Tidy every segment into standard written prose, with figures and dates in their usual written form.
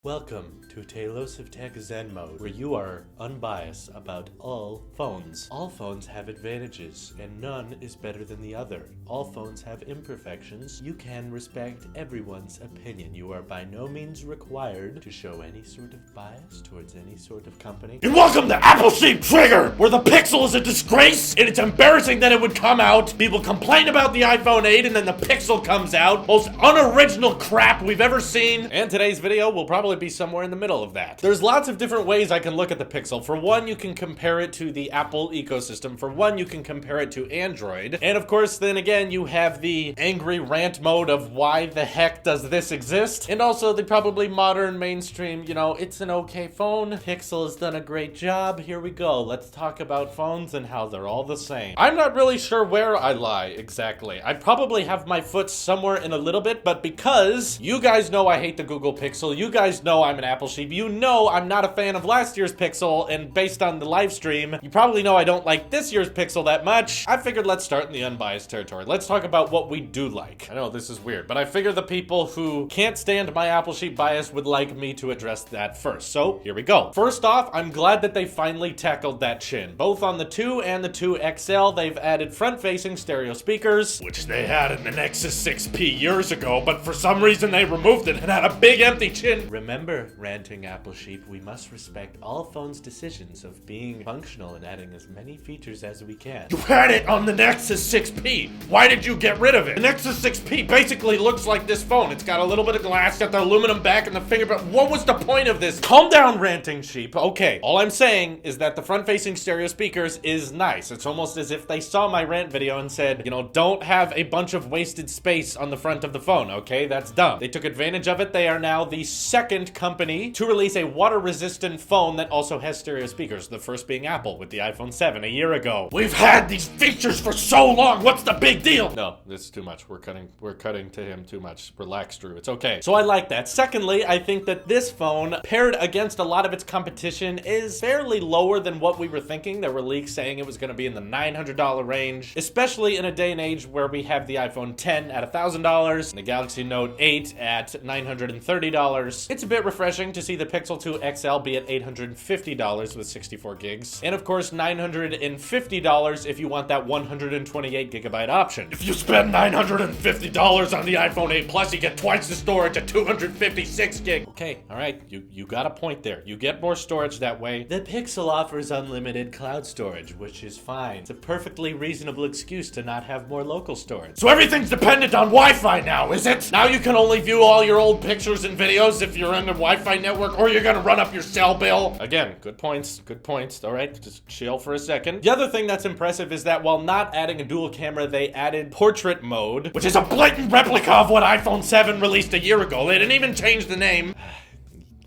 Welcome to Tailosive Tech Zen Mode, where you are unbiased about all phones. All phones have advantages, and none is better than the other. All phones have imperfections. You can respect everyone's opinion. You are by no means required to show any sort of bias towards any sort of company. And welcome to Apple-shaped Trigger, where the Pixel is a disgrace, and it's embarrassing that it would come out. People complain about the iPhone 8, and then the Pixel comes out. Most unoriginal crap we've ever seen. And today's video will probably be somewhere in the middle of that. There's lots of different ways I can look at the Pixel. For one, you can compare it to the Apple ecosystem. For one, you can compare it to Android. And of course, then again, you have the angry rant mode of why the heck does this exist? And also the probably modern mainstream, it's an okay phone. Pixel has done a great job. Here we go. Let's talk about phones and how they're all the same. I'm not really sure where I lie exactly. I probably have my foot somewhere in a little bit, but because you guys know I hate the Google Pixel, you guys know I'm an Apple sheep, you know I'm not a fan of last year's Pixel, and based on the live stream, you probably know I don't like this year's Pixel that much. I figured let's start in the unbiased territory. Let's talk about what we do like. I know this is weird, but I figure the people who can't stand my Apple sheep bias would like me to address that first. So here we go. First off, I'm glad that they finally tackled that chin. Both on the 2 and the 2 XL, they've added front-facing stereo speakers, Which they had in the Nexus 6P years ago, but for some reason they removed it and had a big empty chin. Remember, ranting Apple sheep, we must respect all phones' decisions of being functional and adding as many features as we can. You had it on the Nexus 6P. Why did you get rid of it? The Nexus 6P basically looks like this phone. It's got a little bit of glass, got the aluminum back and the fingerprint. What was the point of this? Calm down, ranting sheep. Okay, all I'm saying is that the front-facing stereo speakers is nice. It's almost as if they saw my rant video and said, don't have a bunch of wasted space on the front of the phone, okay? That's dumb. They took advantage of it. They are now the second company to release a water-resistant phone that also has stereo speakers, the first being Apple with the iPhone 7 a year ago. We've had these features for so long. What's the big deal? No, this is too much. We're cutting to him too much. Relax, Drew. It's okay. So I like that. Secondly, I think that this phone, paired against a lot of its competition, is fairly lower than what we were thinking. There were leaks saying it was going to be in the $900 range, especially in a day and age where we have the iPhone 10 at $1,000 and the Galaxy Note 8 at $930. It's a bit refreshing to see the Pixel 2 XL be at $850 with 64 gigs. And of course, $950 if you want that 128 gigabyte option. If you spend $950 on the iPhone 8 Plus, you get twice the storage at 256 gig. Okay, all right, you got a point there. You get more storage that way. The Pixel offers unlimited cloud storage, which is fine. It's a perfectly reasonable excuse to not have more local storage. So everything's dependent on Wi-Fi now, is it? Now you can only view all your old pictures and videos if you're in the Wi-Fi network, or you're gonna run up your cell bill. Again, good points. All right, just chill for a second. The other thing that's impressive is that while not adding a dual camera, they added portrait mode, Which is a blatant replica of what iPhone 7 released a year ago. They didn't even change the name.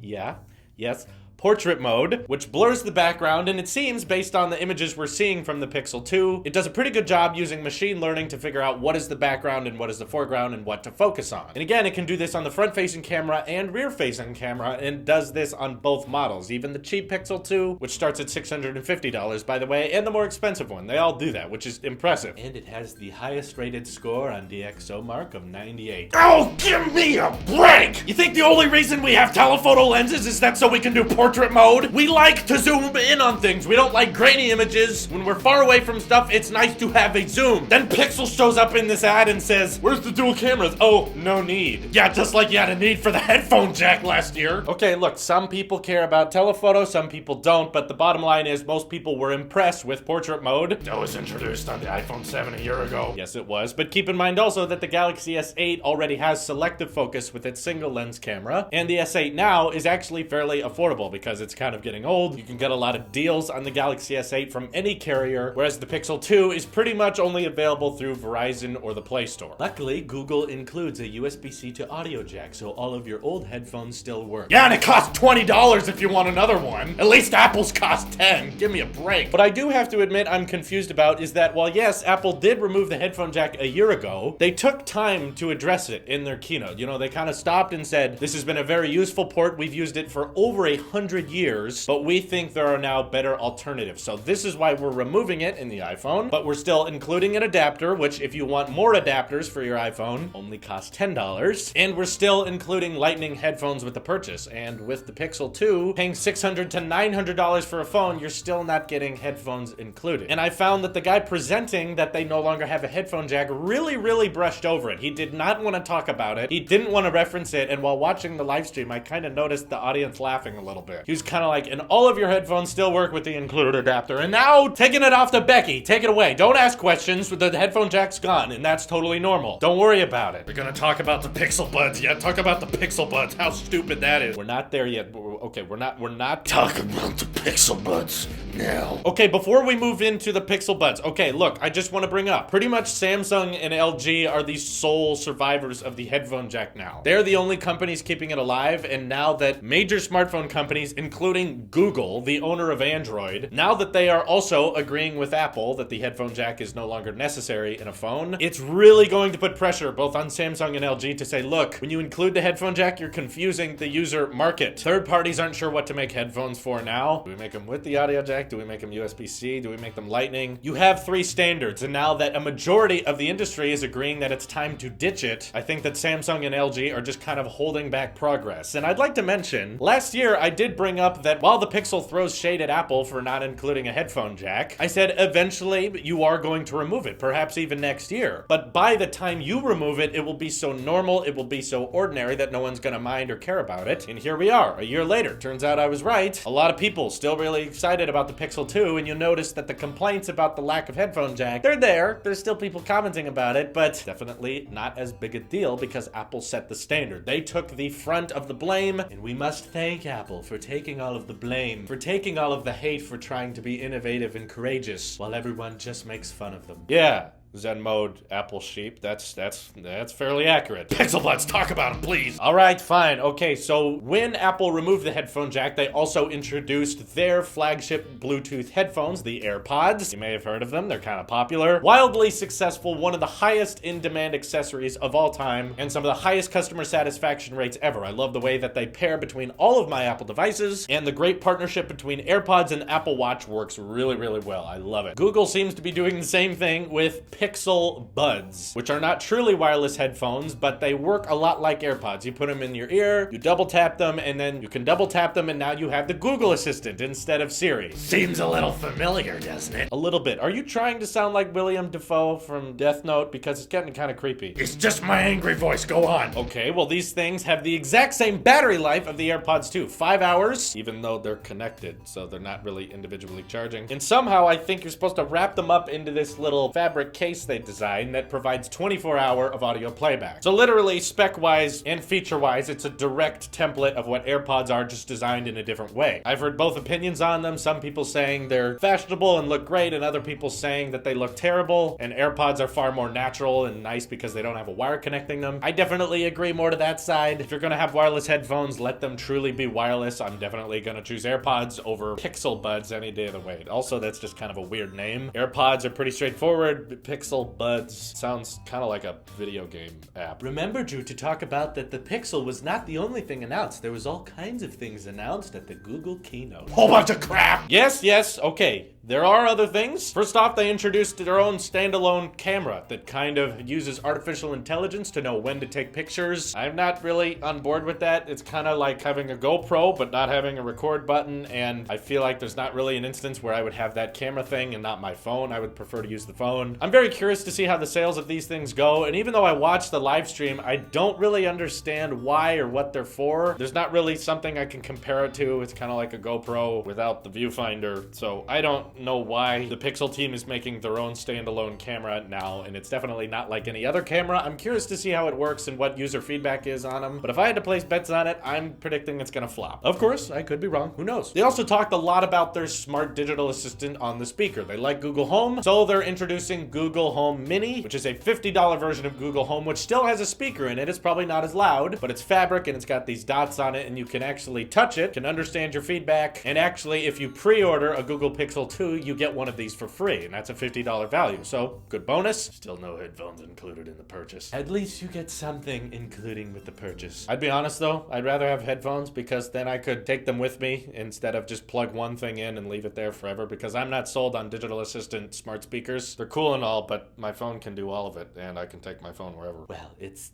Yes. Portrait mode, which blurs the background, and it seems, based on the images we're seeing from the Pixel 2, it does a pretty good job using machine learning to figure out what is the background and what is the foreground and what to focus on. And again, it can do this on the front-facing camera and rear-facing camera, and does this on both models. Even the cheap Pixel 2, which starts at $650, by the way, and the more expensive one. They all do that, which is impressive. And it has the highest-rated score on DxOMark of 98. Oh, give me a break! You think the only reason we have telephoto lenses is that so we can do portrait mode? We like to zoom in on things. We don't like grainy images. When we're far away from stuff, it's nice to have a zoom. Then Pixel shows up in this ad and says, "Where's the dual cameras?" Oh, no need. Yeah, just like you had a need for the headphone jack last year. Okay, look, some people care about telephoto, some people don't, but the bottom line is most people were impressed with portrait mode. That was introduced on the iPhone 7 a year ago. Yes, it was, but keep in mind also that the Galaxy S8 already has selective focus with its single lens camera, and the S8 now is actually fairly affordable because it's kind of getting old. You can get a lot of deals on the Galaxy S8 from any carrier, whereas the Pixel 2 is pretty much only available through Verizon or the Play Store. Luckily, Google includes a USB-C to audio jack, so all of your old headphones still work. Yeah, and it costs $20 if you want another one. At least Apple's cost $10. Give me a break. What I do have to admit I'm confused about is that while yes, Apple did remove the headphone jack a year ago, they took time to address it in their keynote. They kind of stopped and said, this has been a very useful port. We've used it for over 100 100 years, but we think there are now better alternatives. So this is why we're removing it in the iPhone, but we're still including an adapter, which if you want more adapters for your iPhone, only cost $10. And we're still including Lightning headphones with the purchase. And with the Pixel 2, paying $600 to $900 for a phone, you're still not getting headphones included. And I found that the guy presenting that they no longer have a headphone jack really brushed over it. He did not want to talk about it. He didn't want to reference it. And while watching the live stream, I kind of noticed the audience laughing a little bit. He was kind of like, and all of your headphones still work with the included adapter. And now taking it off to Becky. Take it away. Don't ask questions. The headphone jack's gone, and that's totally normal. Don't worry about it. We're gonna talk about the Pixel Buds. Yeah, talk about the Pixel Buds. How stupid that is. We're not there yet. Okay, we're not Talk about the Pixel Buds now. Okay, before we move into the Pixel Buds, okay, look, I just want to bring up, pretty much Samsung and LG are the sole survivors of the headphone jack now. They're the only companies keeping it alive, and now that major smartphone companies, including Google, the owner of Android, now that they are also agreeing with Apple that the headphone jack is no longer necessary in a phone, it's really going to put pressure both on Samsung and LG to say, look, when you include the headphone jack, you're confusing the user market. Third parties aren't sure what to make headphones for now. Do we make them with the audio jack? Do we make them USB-C? Do we make them Lightning? You have three standards, and now that a majority of the industry is agreeing that it's time to ditch it, I think that Samsung and LG are just kind of holding back progress. And I'd like to mention, last year I did bring up that while the Pixel throws shade at Apple for not including a headphone jack, I said eventually you are going to remove it, perhaps even next year. But by the time you remove it, it will be so normal, it will be so ordinary that no one's gonna mind or care about it. And here we are, a year later. Turns out I was right. A lot of people still really excited about the Pixel 2, and you'll notice that the complaints about the lack of headphone jack, they're there. There's still people commenting about it, but definitely not as big a deal because Apple set the standard. They took the front of the blame, and we must thank Apple for taking all of the blame, for taking all of the hate, for trying to be innovative and courageous while everyone just makes fun of them. Yeah. Zen mode, Apple sheep. That's fairly accurate. Pixel Buds, talk about them, please. All right, fine. Okay, so when Apple removed the headphone jack, they also introduced their flagship Bluetooth headphones, the AirPods. You may have heard of them. They're kind of popular. Wildly successful, one of the highest in-demand accessories of all time, and some of the highest customer satisfaction rates ever. I love the way that they pair between all of my Apple devices, and the great partnership between AirPods and Apple Watch works really well. I love it. Google seems to be doing the same thing with Pixel Buds, which are not truly wireless headphones, but they work a lot like AirPods. You put them in your ear, you double tap them, and then you can double tap them, and now you have the Google Assistant instead of Siri. Seems a little familiar, doesn't it? A little bit. Are you trying to sound like William Dafoe from Death Note? Because it's getting kind of creepy. It's just my angry voice. Go on. Okay, well, these things have the exact same battery life of the AirPods 2. 5 hours, even though they're connected, so they're not really individually charging. And somehow I think you're supposed to wrap them up into this little fabric case they designed that provides 24-hour of audio playback. So literally, spec-wise and feature-wise, it's a direct template of what AirPods are, just designed in a different way. I've heard both opinions on them. Some people saying they're fashionable and look great, and other people saying that they look terrible, and AirPods are far more natural and nice because they don't have a wire connecting them. I definitely agree more to that side. If you're gonna have wireless headphones, let them truly be wireless. I'm definitely gonna choose AirPods over Pixel Buds any day of the week. Also, that's just kind of a weird name. AirPods are pretty straightforward. Pixel Buds sounds kind of like a video game app. Remember, Drew, to talk about that the Pixel was not the only thing announced. There was all kinds of things announced at the Google keynote. Whole bunch of crap. Yes, okay. There are other things. First off, they introduced their own standalone camera that kind of uses artificial intelligence to know when to take pictures. I'm not really on board with that. It's kind of like having a GoPro, but not having a record button, and I feel like there's not really an instance where I would have that camera thing and not my phone. I would prefer to use the phone. I'm very curious to see how the sales of these things go, and even though I watched the live stream, I don't really understand why or what they're for. There's not really something I can compare it to. It's kind of like a GoPro without the viewfinder, so I don't know why the Pixel team is making their own standalone camera now, and it's definitely not like any other camera. I'm curious to see how it works and what user feedback is on them, but if I had to place bets on it, I'm predicting it's gonna flop. Of course, I could be wrong. Who knows? They also talked a lot about their smart digital assistant on the speaker. They like Google Home, so they're introducing Google Google Home Mini, which is a $50 version of Google Home, which still has a speaker in it. It's probably not as loud, but it's fabric and it's got these dots on it and you can actually touch it, can understand your feedback. And actually, if you pre-order a Google Pixel 2, you get one of these for free, and that's a $50 value. So good bonus. Still no headphones included in the purchase. At least you get something including with the purchase. I'd be honest though, I'd rather have headphones because then I could take them with me instead of just plug one thing in and leave it there forever, because I'm not sold on digital assistant smart speakers. They're cool and all, but my phone can do all of it and I can take my phone wherever. Well, it's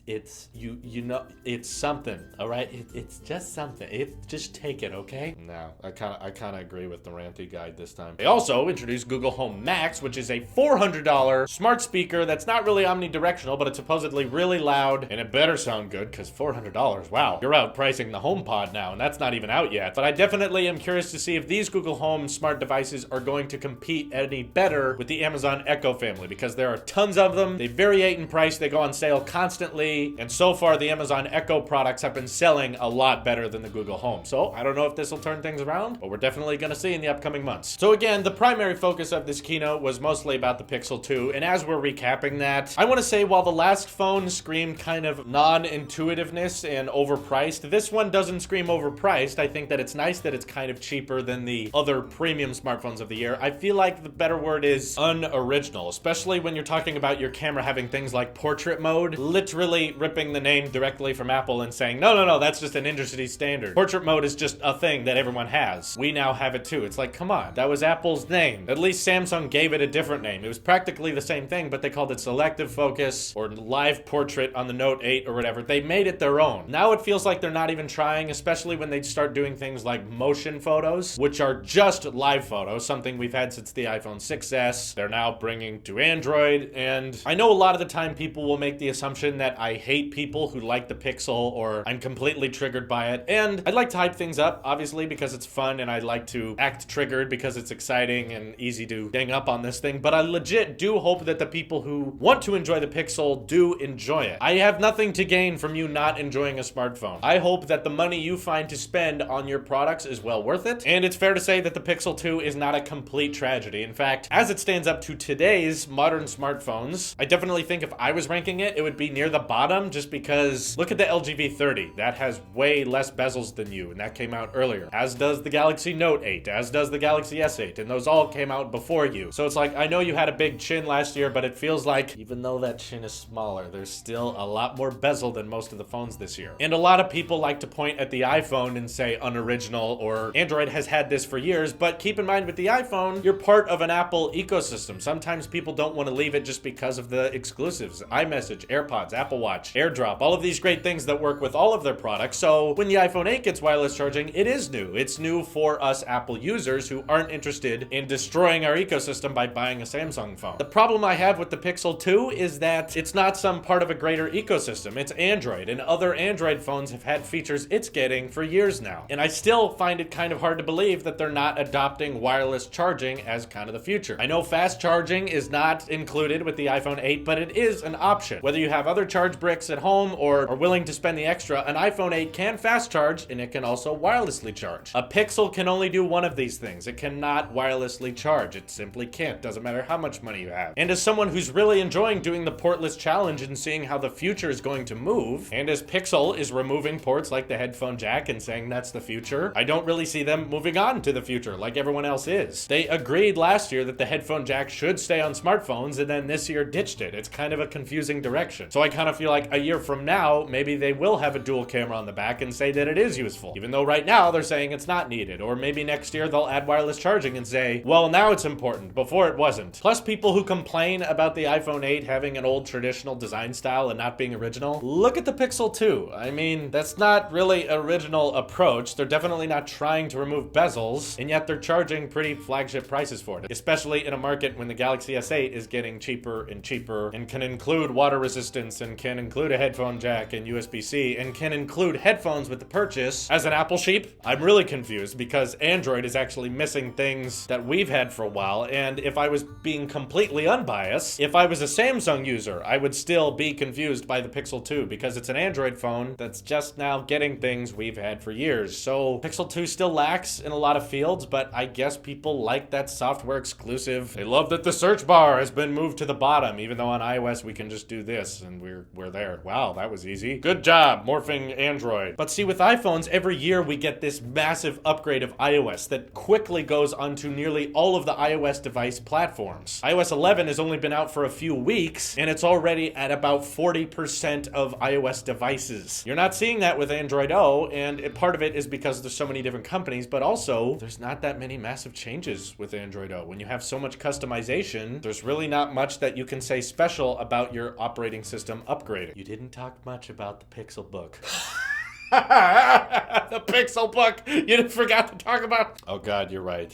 you know, it's something, all right? It's just something. Just take it, okay? No, I kind of agree with the ranty guide this time. They also introduced Google Home Max, which is a $400 smart speaker that's not really omnidirectional, but it's supposedly really loud and it better sound good because $400. Wow, you're outpricing the HomePod now, and that's not even out yet. But I definitely am curious to see if these Google Home smart devices are going to compete any better with the Amazon Echo family, because there are tons of them. They variate in price, they go on sale constantly, and so far the Amazon Echo products have been selling a lot better than the Google Home. So I don't know if this will turn things around, but we're definitely going to see in the upcoming months. So again, the primary focus of this keynote was mostly about the Pixel 2, and as we're recapping that, I want to say while the last phone screamed kind of non-intuitiveness and overpriced, this one doesn't scream overpriced. I think that it's nice that it's kind of cheaper than the other premium smartphones of the year. I feel like the better word is unoriginal, especially when you're talking about your camera having things like portrait mode, literally ripping the name directly from Apple and saying, no, that's just an industry standard. Portrait mode is just a thing that everyone has. We now have it too. It's like, come on, that was Apple's name. At least Samsung gave it a different name. It was practically the same thing, but they called it selective focus or live portrait on the Note 8 or whatever. They made it their own. Now it feels like they're not even trying, especially when they start doing things like motion photos, which are just live photos, something we've had since the iPhone 6S. They're now bringing to Android, and I know a lot of the time people will make the assumption that I hate people who like the Pixel or I'm completely triggered by it, and I'd like to hype things up, obviously, because it's fun, and I like to act triggered because it's exciting and easy to gang up on this thing, but I legit do hope that the people who want to enjoy the Pixel do enjoy it. I have nothing to gain from you not enjoying a smartphone. I hope that the money you find to spend on your products is well worth it, and it's fair to say that the Pixel 2 is not a complete tragedy. In fact, as it stands up to today's modern smartphones, I definitely think if I was ranking it, it would be near the bottom, just because look at the LG V30. That has way less bezels than you, and that came out earlier. As does the Galaxy Note 8, as does the Galaxy S8, and those all came out before you. So it's like, I know you had a big chin last year, but it feels like even though that chin is smaller, there's still a lot more bezel than most of the phones this year. And a lot of people like to point at the iPhone and say unoriginal, or Android has had this for years, but keep in mind with the iPhone, you're part of an Apple ecosystem. Sometimes people don't want to leave it just because of the exclusives. iMessage, AirPods, Apple Watch, AirDrop, all of these great things that work with all of their products. So when the iPhone 8 gets wireless charging, it is new. It's new for us Apple users who aren't interested in destroying our ecosystem by buying a Samsung phone. The problem I have with the Pixel 2 is that it's not some part of a greater ecosystem. It's Android, and other Android phones have had features it's getting for years now. And I still find it kind of hard to believe that they're not adopting wireless charging as kind of the future. I know fast charging is not included with the iPhone 8, but it is an option. Whether you have other charge bricks at home or are willing to spend the extra, an iPhone 8 can fast charge and it can also wirelessly charge. A Pixel can only do one of these things. It cannot wirelessly charge. It simply can't. Doesn't matter how much money you have. And as someone who's really enjoying doing the portless challenge and seeing how the future is going to move, and as Pixel is removing ports like the headphone jack and saying that's the future, I don't really see them moving on to the future like everyone else is. They agreed last year that the headphone jack should stay on smartphones, and then this year ditched it. It's kind of a confusing direction. So I kind of feel like a year from now, maybe they will have a dual camera on the back and say that it is useful, even though right now they're saying it's not needed. Or maybe next year they'll add wireless charging and say, well, now it's important. Before it wasn't. Plus, people who complain about the iPhone 8 having an old traditional design style and not being original, look at the Pixel 2. I mean, that's not really original approach. They're definitely not trying to remove bezels, and yet they're charging pretty flagship prices for it, especially in a market when the Galaxy S8 is getting cheaper and cheaper and can include water resistance and can include a headphone jack and USB-C and can include headphones with the purchase. As an Apple sheep, I'm really confused because Android is actually missing things that we've had for a while, and if I was being completely unbiased, if I was a Samsung user, I would still be confused by the Pixel 2 because it's an Android phone that's just now getting things we've had for years. So Pixel 2 still lacks in a lot of fields, but I guess people like that software exclusive. They love that the search bar has been moved to the bottom, even though on iOS we can just do this and we're there. Wow, that was easy. Good job morphing Android. But see, with iPhones, every year we get this massive upgrade of iOS that quickly goes onto nearly all of the iOS device platforms. iOS 11 has only been out for a few weeks, and it's already at about 40% of iOS devices. You're not seeing that with Android O, and part of it is because there's so many different companies, but also there's not that many massive changes with Android O. When you have so much customization, there's really not much that you can say special about your operating system upgrading. You didn't talk much about the Pixelbook. The Pixelbook. You forgot to talk about. Oh God, you're right.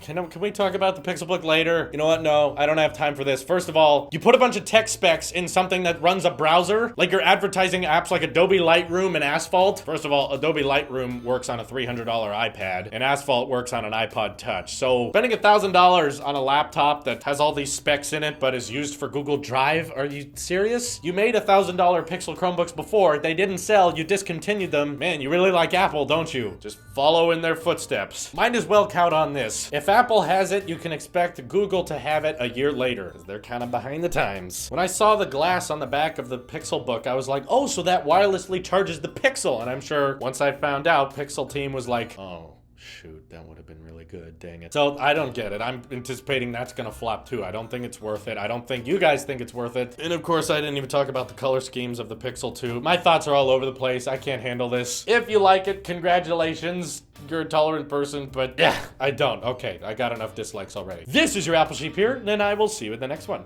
Can we talk about the Pixelbook later? You know what? No, I don't have time for this. First of all, you put a bunch of tech specs in something that runs a browser, like you're advertising apps like Adobe Lightroom and Asphalt. First of all, Adobe Lightroom works on a $300 iPad, and Asphalt works on an iPod Touch. So spending $1,000 on a laptop that has all these specs in it, but is used for Google Drive? Are you serious? You made $1,000 Pixel Chromebooks before. They didn't sell. You discontinued them. Man, you really like Apple, don't you? Just follow in their footsteps. Might as well count on this. If Apple has it, you can expect Google to have it a year later, because they're kind of behind the times. When I saw the glass on the back of the Pixelbook, I was like, oh, so that wirelessly charges the Pixel. And I'm sure once I found out, Pixel team was like, oh, shoot, that would have been really good, dang it. So I don't get it. I'm anticipating that's gonna flop too. I don't think it's worth it. I don't think you guys think it's worth it. And of course, I didn't even talk about the color schemes of the Pixel 2. My thoughts are all over the place. I can't handle this. If you like it, congratulations. You're a tolerant person, but yeah, I don't. Okay, I got enough dislikes already. This is your Apple Sheep here, and I will see you in the next one.